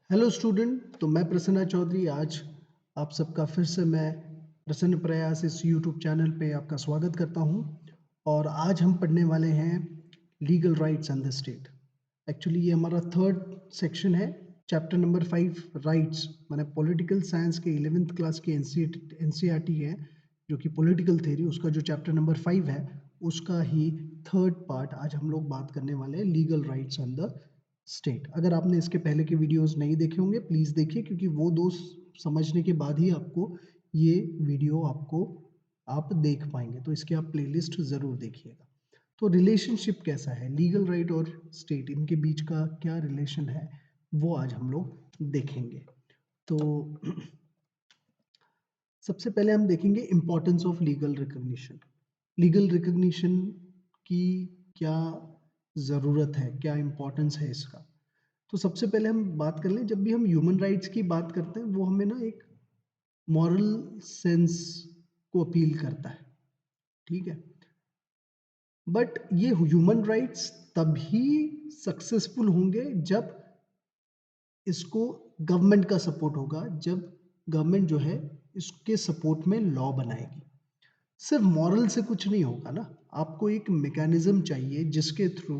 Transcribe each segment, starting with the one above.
Hello student. तो मैं प्रसन्ना चौधरी आज आप सबका फिर से मैं प्रसन्न प्रयास इस यूट्यूब चैनल पे आपका स्वागत करता हूँ। और आज हम पढ़ने वाले हैं legal rights and the state. Actually ये हमारा थर्ड सेक्शन है, चैप्टर नंबर 5 राइट्स। मैंने पॉलिटिकल साइंस के 11th क्लास की एनसीईआरटी है जो कि पॉलिटिकल थ्योरी, उसका जो चैप्टर नंबर 5 है उसका ही थर्ड पार्ट आज हम लोग बात करने वाले हैं, legal rights and the state. अगर आपने इसके पहले के वीडियोस नहीं देखे होंगे प्लीज़ देखिए, क्योंकि वो दो समझने के बाद ही आपको ये वीडियो आप देख पाएंगे। तो इसके आप प्लेलिस्ट ज़रूर देखिएगा। तो रिलेशनशिप कैसा है लीगल राइट और स्टेट, इनके बीच का क्या रिलेशन है वो आज हम लोग देखेंगे। तो सबसे पहले हम देखेंगे importance of legal recognition. Legal recognition की क्या ज़रूरत है, क्या इम्पोर्टेंस है इसका। तो सबसे पहले हम बात कर लें, जब भी हम ह्यूमन राइट्स की बात करते हैं वो हमें ना एक मॉरल सेंस को अपील करता है, ठीक है। बट ये ह्यूमन राइट्स तभी सक्सेसफुल होंगे जब इसको गवर्नमेंट का सपोर्ट होगा, जब गवर्नमेंट जो है इसके सपोर्ट में लॉ बनाएगी। सिर्फ मॉरल से कुछ नहीं होगा ना, आपको एक मैकेनिज्म चाहिए जिसके थ्रू,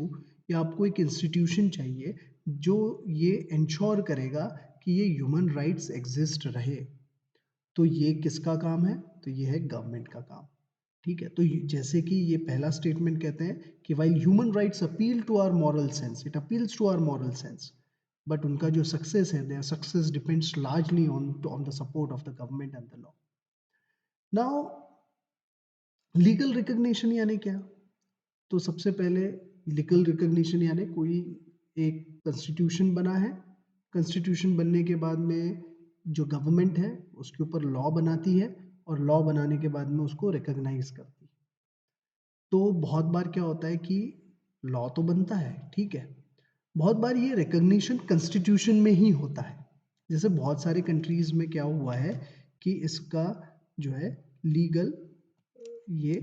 या आपको एक इंस्टीट्यूशन चाहिए जो ये इंश्योर करेगा कि ये ह्यूमन राइट्स एग्जिस्ट रहे। तो ये किसका काम है? तो ये है गवर्नमेंट का काम, ठीक है। तो जैसे कि ये पहला स्टेटमेंट कहते हैं कि while human rights appeal to our moral sense, it appeals to our moral sense, but उनका जो सक्सेस है, their success depends largely on the support of the government and the law. Now legal recognition यानी क्या? तो सबसे पहले legal recognition यानी कोई एक कॉन्स्टिट्यूशन बना है, कॉन्स्टिट्यूशन बनने के बाद में जो गवर्नमेंट है उसके ऊपर लॉ बनाती है, और लॉ बनाने के बाद में उसको रिकग्नाइज करती है। तो बहुत बार क्या होता है कि लॉ तो बनता है, ठीक है, बहुत बार ये रिकग्निशन कॉन्स्टिट्यूशन में ही होता है। जैसे बहुत सारे कंट्रीज में क्या हुआ है कि इसका जो है लीगल, ये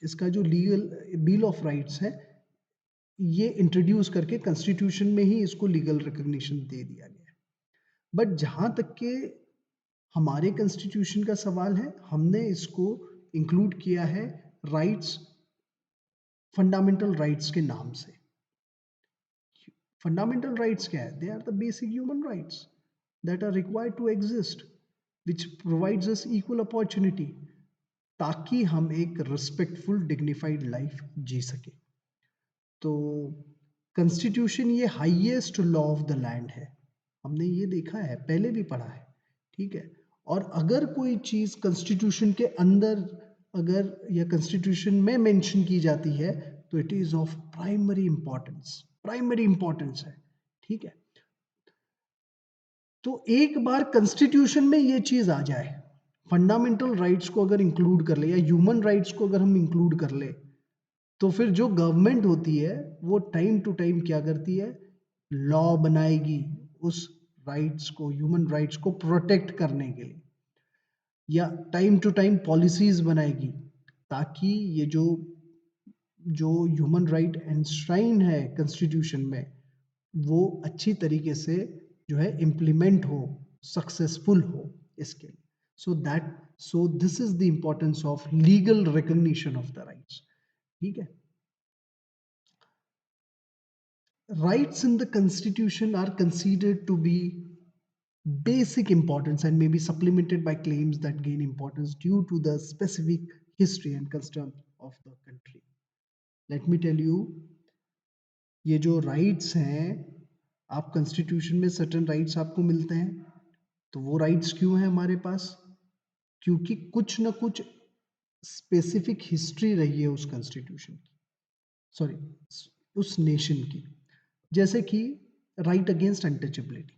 इसका जो लीगल बिल ऑफ राइट्स है ये इंट्रोड्यूस करके कॉन्स्टिट्यूशन में ही इसको लीगल रिकग्निशन दे दिया गया है। बट जहाँ तक के हमारे कॉन्स्टिट्यूशन का सवाल है, हमने इसको इंक्लूड किया है राइट्स, फंडामेंटल राइट्स के नाम से। फंडामेंटल राइट्स क्या है? They are the basic human rights that are required to exist, which provides us equal opportunity, ताकि हम एक रिस्पेक्टफुल डिग्निफाइड लाइफ जी सके। तो कॉन्स्टिट्यूशन ये highest law of the land है, हमने ये देखा है, पहले भी पढ़ा है, ठीक है। और अगर कोई चीज़ कॉन्स्टिट्यूशन के अंदर अगर या कॉन्स्टिट्यूशन में मेंशन की जाती है तो it is of primary importance है, ठीक है। तो एक बार कॉन्स्टिट्यूशन में ये चीज़ आ जाए, फंडामेंटल राइट्स को अगर इंक्लूड कर ले या ह्यूमन राइट्स को अगर हम इंक्लूड कर ले, तो फिर जो गवर्नमेंट होती है वो टाइम टू टाइम क्या करती है? लॉ बनाएगी उस राइट्स को, ह्यूमन राइट्स को प्रोटेक्ट करने के लिए, या टाइम टू टाइम पॉलिसीज बनाएगी, ताकि ये जो जो ह्यूमन राइट एनश्राइन है कॉन्स्टिट्यूशन में वो अच्छी तरीके से जो है इम्प्लीमेंट हो, सक्सेसफुल हो इसके लिए। So this is the importance of legal recognition of the rights, ठीक है। Rights in the Constitution are considered to be basic importance and may be supplemented by claims that gain importance due to the specific history and custom of the country. Let me tell you, ये जो rights हैं, आप constitution में certain rights आपको मिलते हैं, तो वो rights क्यों हैं हमारे पास? क्योंकि कुछ ना कुछ specific history रही है उस constitution की, सॉरी उस नेशन की। जैसे कि right against untouchability,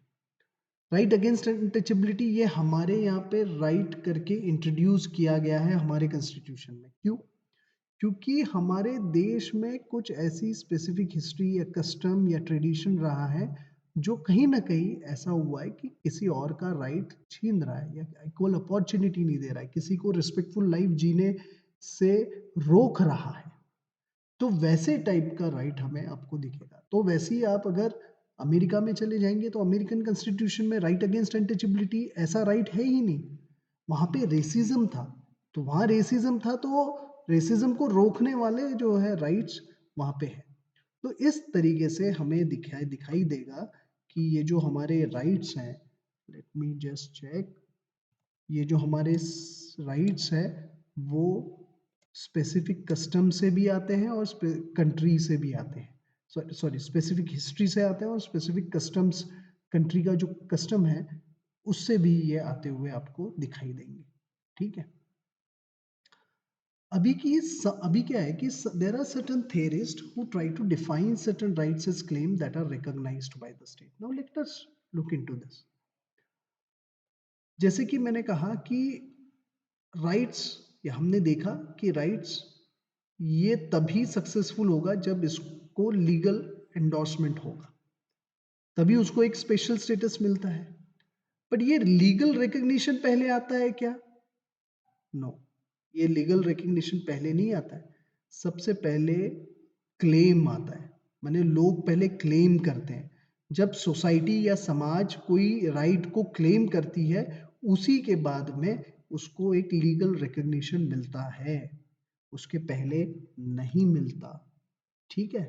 right against untouchability ये हमारे यहाँ पे राइट करके इंट्रोड्यूस किया गया है हमारे कॉन्स्टिट्यूशन में। क्यों? क्योंकि हमारे देश में कुछ ऐसी स्पेसिफिक हिस्ट्री या कस्टम या ट्रेडिशन रहा है जो कहीं ना कहीं ऐसा हुआ है कि किसी और का राइट छीन रहा है या इक्वल अपॉर्चुनिटी नहीं दे रहा है, किसी को रिस्पेक्टफुल लाइफ जीने से रोक रहा है। तो वैसे टाइप का राइट हमें आपको दिखेगा। तो वैसे ही आप अगर अमेरिका में चले जाएंगे तो अमेरिकन कॉन्स्टिट्यूशन में राइट अगेंस्ट अनटचेबिलिटी ऐसा राइट है ही नहीं, वहां पे रेसिज्म था। तो वहां रेसिज्म था तो रेसिज्म को रोकने वाले जो है राइट्स वहां पे है। तो इस तरीके से हमें दिखाई दिखाई देगा कि ये जो हमारे राइट्स हैं, लेट मी जस्ट चेक, ये जो हमारे राइट्स है वो स्पेसिफिक कस्टम से भी आते हैं और कंट्री से भी आते हैं, सॉरी स्पेसिफिक हिस्ट्री से आते हैं और स्पेसिफिक कस्टम्स, कंट्री का जो कस्टम है उससे भी ये आते हुए आपको दिखाई देंगे। ठीक है, अभी क्या है कि there are certain theorists who try to define certain rights as claims that are recognized by the state. Now let us look into this. जैसे कि मैंने कहा कि राइट्स, या हमने देखा कि राइट्स ये तभी सक्सेसफुल होगा जब इसको लीगल एंडोर्समेंट होगा, तभी उसको एक स्पेशल स्टेटस मिलता है। बट ये लीगल रिकग्निशन पहले आता है क्या? नो, ये लीगल रिकग्निशन पहले नहीं आता है। सबसे पहले क्लेम आता है, माने लोग पहले क्लेम करते हैं। जब सोसाइटी या समाज कोई राइट को क्लेम करती है, उसी के बाद में उसको एक लीगल रिकग्निशन मिलता है, उसके पहले नहीं मिलता। ठीक है,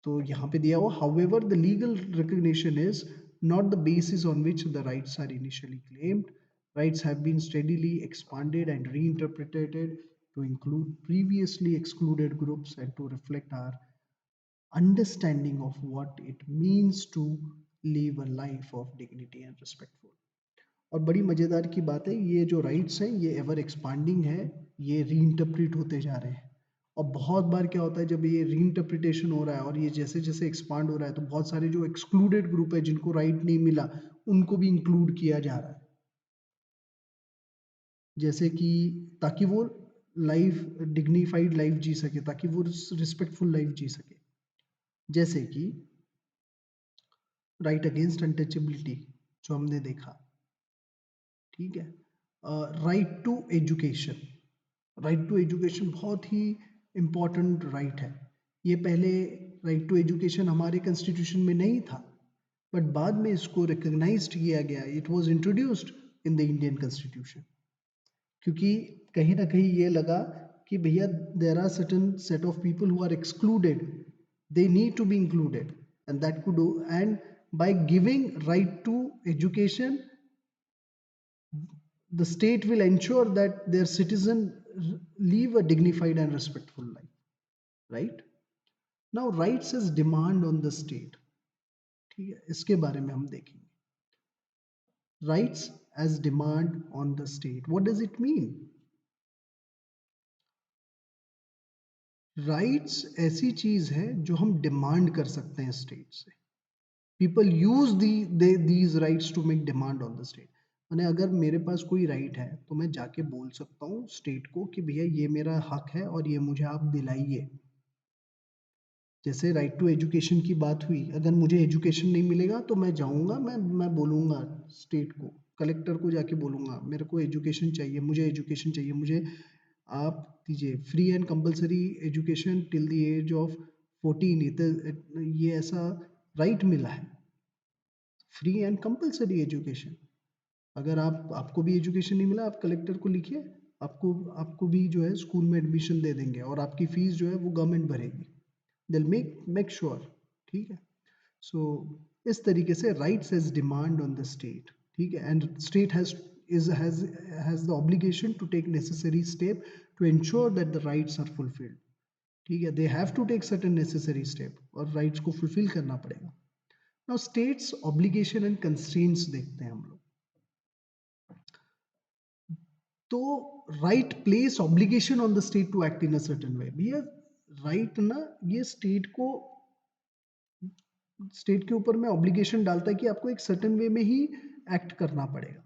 तो यहाँ पे दिया हुआ however the legal recognition is not the basis on which the rights are initially claimed. Rights have been steadily expanded and reinterpreted to include previously excluded groups and to reflect our understanding of what it means to live a life of dignity and respectful. और बड़ी मज़ेदार की बात है, ये जो rights हैं ये एवर एक्सपांडिंग है, ये रीइंटरप्रेट होते जा रहे हैं। और बहुत बार क्या होता है जब ये रीइंटरप्रिटेशन हो रहा है और ये जैसे जैसे एक्सपांड हो रहा है तो बहुत सारे जो एक्सक्लूडेड ग्रुप है जिनको राइट नहीं मिला उनको भी इंक्लूड किया जा रहा है, जैसे कि ताकि वो लाइफ डिग्निफाइड लाइफ जी सके, ताकि वो रिस्पेक्टफुल लाइफ जी सके। जैसे कि राइट अगेंस्ट अनटचेबिलिटी जो हमने देखा। ठीक है, right to education, right to education बहुत ही इम्पॉर्टेंट राइट है। ये पहले राइट टू एजुकेशन हमारे कॉन्स्टिट्यूशन में नहीं था, बट बाद में इसको रिकग्नाइज्ड किया गया, it was introduced in the Indian constitution. क्योंकि कहीं ना कहीं ये लगा कि भैया there are certain set of people who are excluded, they need to be included, and that could do, and by giving right to education the state will ensure that their citizens live a dignified and respectful life, right? Now rights as demand on the state, ठीक है, इसके बारे में हम देखेंगे। Rights as demand on the state, what does it mean? Rights ऐसी चीज है जो हम डिमांड कर सकते हैं स्टेट से। People use these rights to make demand on the state. मैंने अगर मेरे पास कोई राइट है तो मैं जाके बोल सकता हूँ स्टेट को कि भैया ये मेरा हक है और ये मुझे आप दिलाइए। जैसे राइट टू एजुकेशन की बात हुई, अगर मुझे एजुकेशन नहीं मिलेगा तो मैं जाऊँगा, मैं बोलूँगा स्टेट को, कलेक्टर को जाके बोलूँगा मेरे को एजुकेशन चाहिए, मुझे एजुकेशन चाहिए, मुझे आप दीजिए free and compulsory education till the age of 14। ये ऐसा राइट मिला है, फ्री एंड कंपलसरी एजुकेशन। अगर आपको भी एजुकेशन नहीं मिला, आप कलेक्टर को लिखिए, आपको आपको भी जो है स्कूल में एडमिशन दे देंगे और आपकी फीस जो है वो गवर्नमेंट भरेगी। दिल मेक श्योर। ठीक है, सो इस तरीके से rights as demand on the state. ठीक है, and state has the obligation to take necessary step to ensure that the rights are fulfilled। ठीक है, they have to take certain necessary step और rights को fulfill करना पड़ेगा। now states obligation and constraints देखते हैं हम लोग। तो right place obligation on the state to act in a certain way. भैया राइट ना ये स्टेट के ऊपर में ऑब्लिगेशन डालता है कि आपको एक सर्टेन वे में ही एक्ट करना पड़ेगा।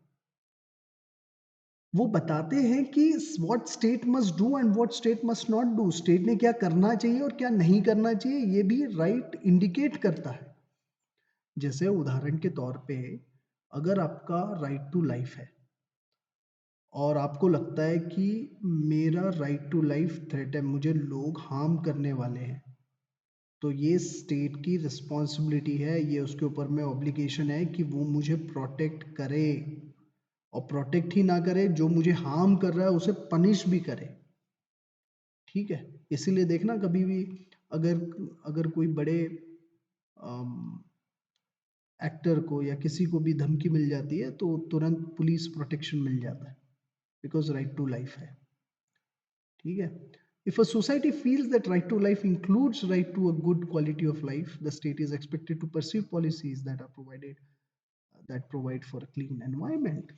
वो बताते हैं कि what state must do and what state must not do, state ने क्या करना चाहिए और क्या नहीं करना चाहिए, ये भी राइट इंडिकेट करता है। जैसे उदाहरण के तौर पे अगर आपका राइट टू लाइफ है और आपको लगता है कि मेरा राइट टू लाइफ थ्रेट है, मुझे लोग हार्म करने वाले हैं, तो ये स्टेट की रिस्पॉन्सिबिलिटी है, ये उसके ऊपर में ऑब्लिगेशन है कि वो मुझे प्रोटेक्ट करे, और प्रोटेक्ट ही ना करे, जो मुझे हार्म कर रहा है उसे पनिश भी करे। ठीक है, इसीलिए देखना कभी भी अगर अगर कोई बड़े एक्टर को या किसी को भी धमकी मिल जाती है तो तुरंत पुलिस प्रोटेक्शन मिल जाता है, बिकॉज राइट टू लाइफ है। ठीक है, if a society feels that right to life includes right to a good quality of life, the state is expected to pursue policies that are provided that provide for a clean environment.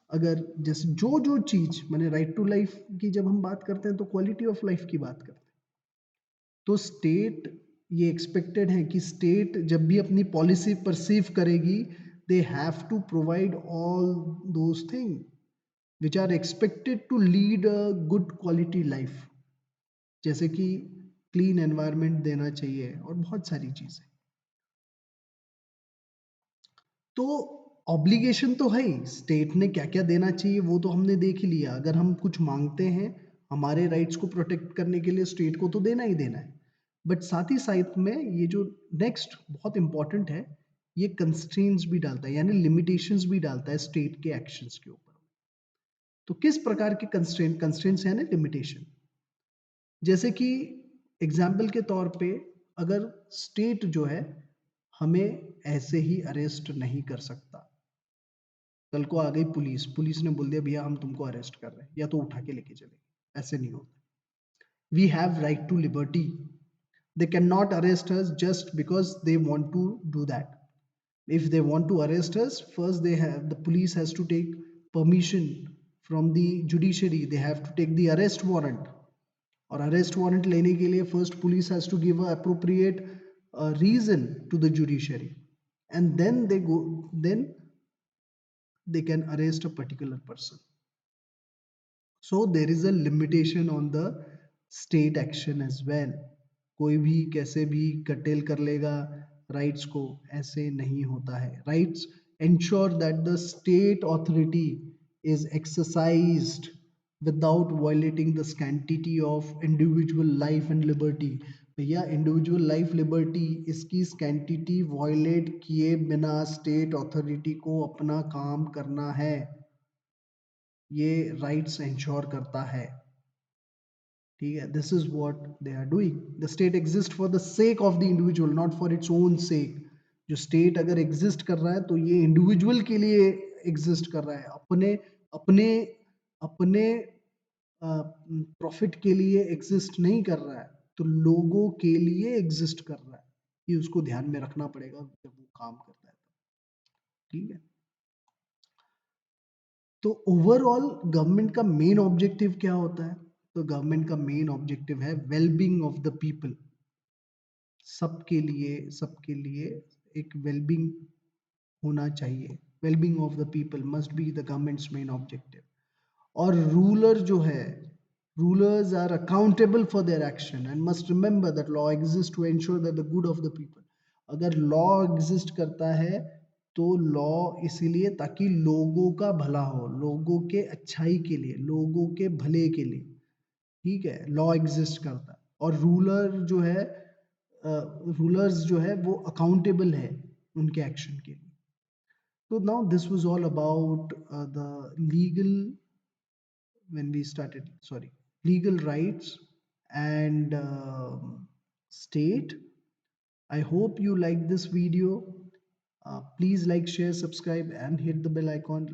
अगर जैसे जो जो चीज मैंने right to life की जब हम बात करते हैं तो क्वालिटी ऑफ लाइफ की बात करते हैं, तो स्टेट ये एक्सपेक्टेड है कि स्टेट जब भी अपनी पॉलिसी परसीव करेगी, they have to provide all those thing which are expected to lead a good quality life, जैसे कि क्लीन एनवायरनमेंट देना चाहिए और बहुत सारी चीजें। तो ऑब्लिगेशन तो है ही, स्टेट ने क्या क्या देना चाहिए वो तो हमने देख ही लिया। अगर हम कुछ मांगते हैं हमारे राइट्स को प्रोटेक्ट करने के लिए, स्टेट को तो देना ही देना है, बट साथ ही साथ में ये जो नेक्स्ट बहुत इंपॉर्टेंट है, ये कंस्ट्रेंट्स भी डालता है, यानी लिमिटेशंस भी डालता है स्टेट के एक्शंस के ऊपर। तो किस प्रकार के कंस्ट्रेंट्स यानी लिमिटेशन, जैसे कि एग्जाम्पल के तौर पे अगर स्टेट जो है हमें ऐसे ही अरेस्ट नहीं कर सकता, कल को आ गई पुलिस, पुलिस ने बोल दिया भैया हम तुमको अरेस्ट कर रहे हैं या तो उठा के लेके चले, ऐसे नहीं होता। We have right to liberty, they cannot arrest us just because they want to do that. If they want to arrest us, first the police has to take permission from the judiciary, they have to take the arrest warrant, और arrest warrant लेने के लिए first police has to give a appropriate reason to the judiciary, and then they can arrest a particular person. So there is a limitation on the state action as well. कोई भी कैसे भी कटेल कर लेगा राइट्स को, ऐसे नहीं होता है। Rights ensure that the state authority is exercised without violating the sanctity of individual life and liberty। भैया इंडिविजुअल लाइफ लिबर्टी इसकी स्कैंटिटी वायलेट किए बिना स्टेट अथॉरिटी को अपना काम करना है, ये राइट्स इंश्योर करता है। ठीक है, this is what they are doing. The state exist for the sake of the individual, not for its own sake. जो स्टेट अगर एग्जिस्ट कर रहा है तो ये इंडिविजुअल के लिए एग्जिस्ट कर रहा है, अपने अपने अपने प्रॉफिट के लिए एग्जिस्ट नहीं कर रहा है, तो लोगों के लिए एग्जिस्ट कर रहा है। ये उसको ध्यान में रखना पड़ेगा जब वो काम करता है। ठीक है, तो ओवरऑल गवर्नमेंट का मेन ऑब्जेक्टिव क्या होता है? तो गवर्नमेंट का मेन ऑब्जेक्टिव है वेलबींग ऑफ द पीपल। सबके लिए एक वेलबींग होना चाहिए। Wellbeing of the people must be the governments main objective. और रूलर जो है, rulers are accountable for their action and must remember that law exists to ensure that the good of the people। अगर law exist करता है तो law इसीलिए ताकि लोगों का भला हो, लोगों के अच्छाई के लिए, लोगों के भले के लिए। ठीक है, लॉ एग्जिस्ट करता है, और रूलर्स जो है वो अकाउंटेबल है उनके एक्शन के लिए। तो now this was all about the legal, when we started, sorry, legal rights and state। I hope you like this video. Please like, share, subscribe and hit the bell icon.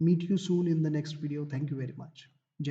Meet you soon in the next video. Thank you very much.